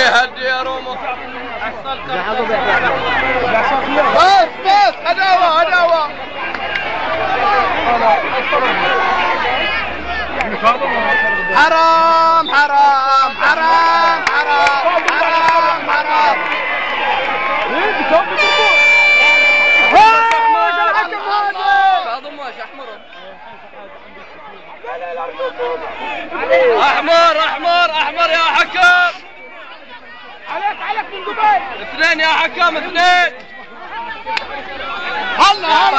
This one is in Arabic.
هدي يا رومو. بس هداوة حرام احمر يا حكم. عليك من دبي. اثنين يا حكم، اثنين. الله